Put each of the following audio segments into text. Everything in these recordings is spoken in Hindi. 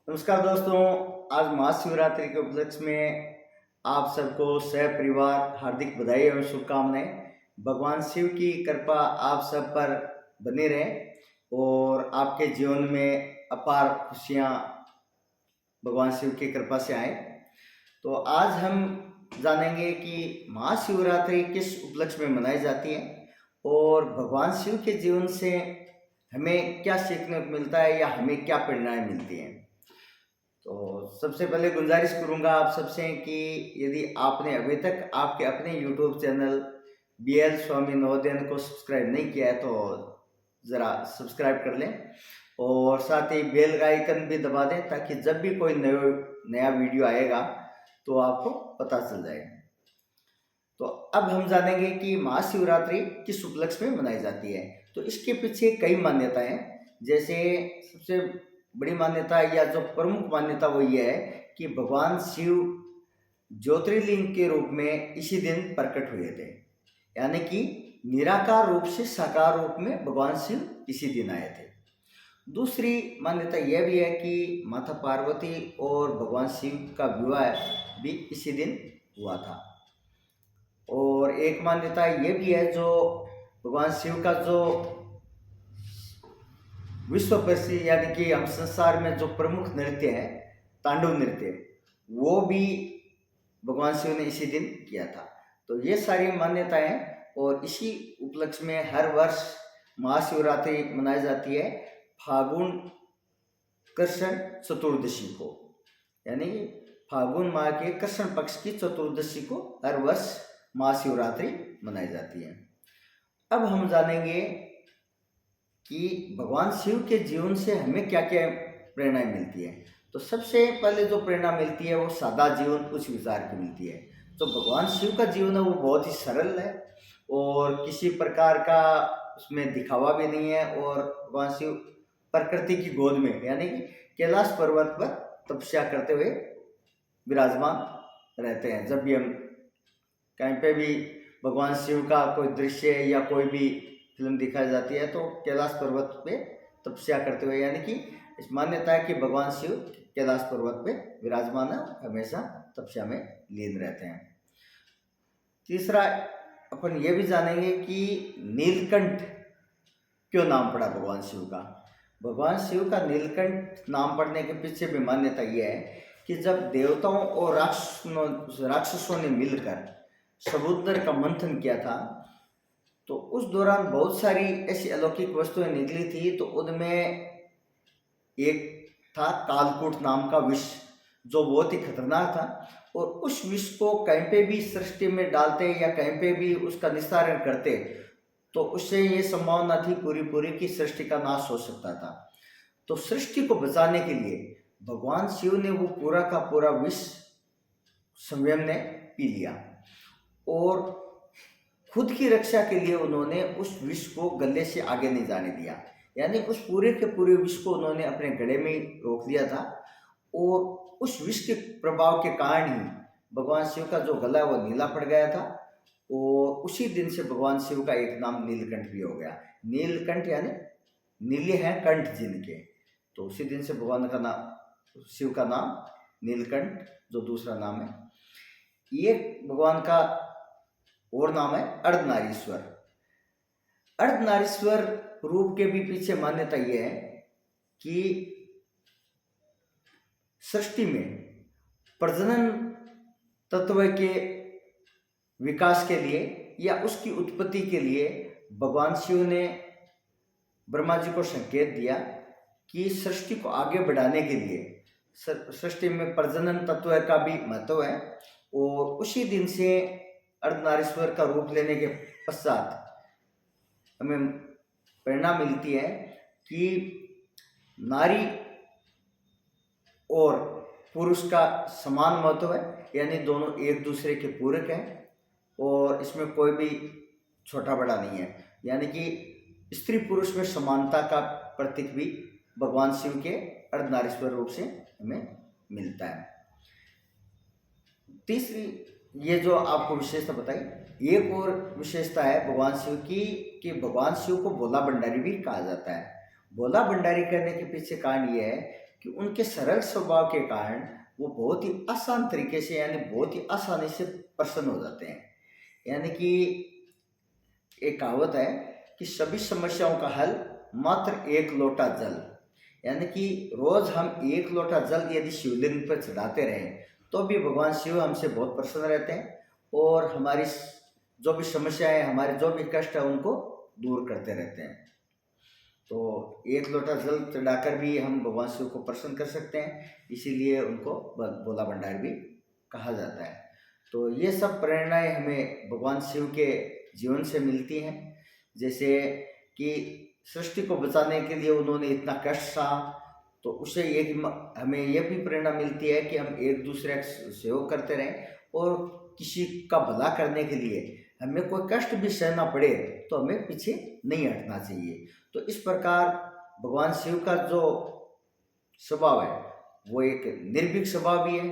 नमस्कार दोस्तों। आज महाशिवरात्रि के उपलक्ष्य में आप सबको सपरिवार हार्दिक बधाई एवं शुभकामनाएं। भगवान शिव की कृपा आप सब पर बनी रहे और आपके जीवन में अपार खुशियां भगवान शिव की कृपा से आए। तो आज हम जानेंगे कि महाशिवरात्रि किस उपलक्ष्य में मनाई जाती है और भगवान शिव के जीवन से हमें क्या सीखने को मिलता है या हमें क्या प्रेरणाएं मिलती हैं। तो सबसे पहले गुजारिश करूंगा आप सबसे कि यदि आपने अभी तक आपके अपने यूट्यूब चैनल BL स्वामी नवोदयन को सब्सक्राइब नहीं किया है तो ज़रा सब्सक्राइब कर लें और साथ ही बेल का आइकन भी दबा दें ताकि जब भी कोई नया वीडियो आएगा तो आपको पता चल जाए। तो अब हम जानेंगे कि महाशिवरात्रि किस उपलक्ष्य में मनाई जाती है। तो इसके पीछे कई मान्यताएं हैं। जैसे सबसे बड़ी मान्यता या जो प्रमुख मान्यता वो ये है कि भगवान शिव ज्योतिर्लिंग के रूप में इसी दिन प्रकट हुए थे, यानी कि निराकार रूप से साकार रूप में भगवान शिव इसी दिन आए थे। दूसरी मान्यता यह भी है कि माता पार्वती और भगवान शिव का विवाह भी इसी दिन हुआ था। और एक मान्यता ये भी है जो भगवान शिव का जो विश्व प्रसिद्ध यानी कि हम संसार में जो प्रमुख नृत्य है तांडव नृत्य, वो भी भगवान शिव ने इसी दिन किया था। तो ये सारी मान्यताएं और इसी उपलक्ष्य में हर वर्ष महाशिवरात्रि मनाई जाती है फागुन कृष्ण चतुर्दशी को, यानी फागुन माह के कृष्ण पक्ष की चतुर्दशी को हर वर्ष महाशिवरात्रि मनाई जाती है। अब हम जानेंगे कि भगवान शिव के जीवन से हमें क्या क्या प्रेरणाएं मिलती है। तो सबसे पहले जो प्रेरणा मिलती है वो सादा जीवन उच्च विचार की मिलती है। तो भगवान शिव का जीवन है वो बहुत ही सरल है और किसी प्रकार का उसमें दिखावा भी नहीं है। और भगवान शिव प्रकृति की गोद में यानी कि कैलाश पर्वत पर तपस्या करते हुए विराजमान रहते हैं। जब भी हम कहीं पे भी भगवान शिव का कोई दृश्य या कोई भी फिल्म दिखाई जाती है तो कैलाश पर्वत पे तपस्या करते हुए, यानी कि इस मान्यता है कि भगवान शिव कैलाश पर्वत पे विराजमान है, हमेशा तपस्या में लीन रहते हैं। तीसरा अपन ये भी जानेंगे कि नीलकंठ क्यों नाम पड़ा भगवान शिव का। भगवान शिव का नीलकंठ नाम पड़ने के पीछे भी मान्यता यह है कि जब देवताओं और राक्षसों ने मिलकर समुद्र का मंथन किया था तो उस दौरान बहुत सारी ऐसी अलौकिक वस्तुएं निकली थी। तो उनमें एक था कालकूट नाम का विष जो बहुत ही खतरनाक था और उस विष को कहीं पे भी सृष्टि में डालते या कहीं पे भी उसका निस्तारण करते तो उससे ये संभावना थी पूरी की सृष्टि का नाश हो सकता था। तो सृष्टि को बचाने के लिए भगवान शिव ने वो पूरा का पूरा विष स्वयं ने पी लिया और खुद की रक्षा के लिए उन्होंने उस विष को गले से आगे नहीं जाने दिया, यानी उस पूरे के पूरे विष को उन्होंने अपने गले में ही रोक लिया था। और उस विष के प्रभाव के कारण ही भगवान शिव का जो गला वो नीला पड़ गया था और उसी दिन से भगवान शिव का एक नाम नीलकंठ भी हो गया। नीलकंठ यानी नीले हैं कंठ जिनके, तो उसी दिन से भगवान का नाम शिव का नाम नीलकंठ जो दूसरा नाम है। ये भगवान का और नाम है अर्धनारीश्वर। अर्धनारीश्वर रूप के भी पीछे मान्यता यह है कि सृष्टि में प्रजनन तत्व के विकास के लिए या उसकी उत्पत्ति के लिए भगवान शिव ने ब्रह्मा जी को संकेत दिया कि सृष्टि को आगे बढ़ाने के लिए सृष्टि में प्रजनन तत्व का भी महत्व है। और उसी दिन से अर्धनारीश्वर का रूप लेने के पश्चात हमें प्रेरणा मिलती है कि नारी और पुरुष का समान महत्व है, यानी दोनों एक दूसरे के पूरक हैं और इसमें कोई भी छोटा बड़ा नहीं है, यानी कि स्त्री पुरुष में समानता का प्रतीक भी भगवान शिव के अर्धनारीश्वर रूप से हमें मिलता है। तीसरी ये जो आपको विशेषता बताई, एक और विशेषता है भगवान शिव की कि भगवान शिव को भोला भंडारी भी कहा जाता है। भोला भंडारी करने के पीछे कारण ये है कि उनके सरल स्वभाव के कारण वो बहुत ही आसान तरीके से यानी बहुत ही आसानी से प्रसन्न हो जाते हैं। यानी कि एक कहावत है कि सभी समस्याओं का हल मात्र एक लोटा जल। यानी कि रोज हम एक लोटा जल यदि शिवलिंग पर चढ़ाते रहें तो भी भगवान शिव हमसे बहुत प्रसन्न रहते हैं और हमारी जो भी समस्याएं, हमारे जो भी कष्ट है उनको दूर करते रहते हैं। तो एक लोटा जल चढ़ाकर भी हम भगवान शिव को प्रसन्न कर सकते हैं, इसीलिए उनको भोला भंडारी भी कहा जाता है। तो ये सब प्रेरणाएं हमें भगवान शिव के जीवन से मिलती हैं। जैसे कि सृष्टि को बचाने के लिए उन्होंने इतना कष्ट सहा, तो उससे एक हमें यह भी प्रेरणा मिलती है कि हम एक दूसरे का सहयोग करते रहें और किसी का भला करने के लिए हमें कोई कष्ट भी सहना पड़े तो हमें पीछे नहीं हटना चाहिए। तो इस प्रकार भगवान शिव का जो स्वभाव है वो एक निर्भीक स्वभाव भी है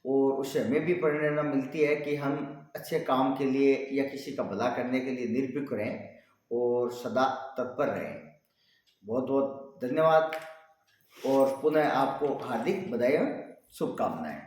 और उससे हमें भी प्रेरणा मिलती है कि हम अच्छे काम के लिए या किसी का भला करने के लिए निर्भीक रहें और सदा तत्पर रहें। बहुत बहुत धन्यवाद और पुनः आपको हार्दिक बधाई और शुभकामनाएं।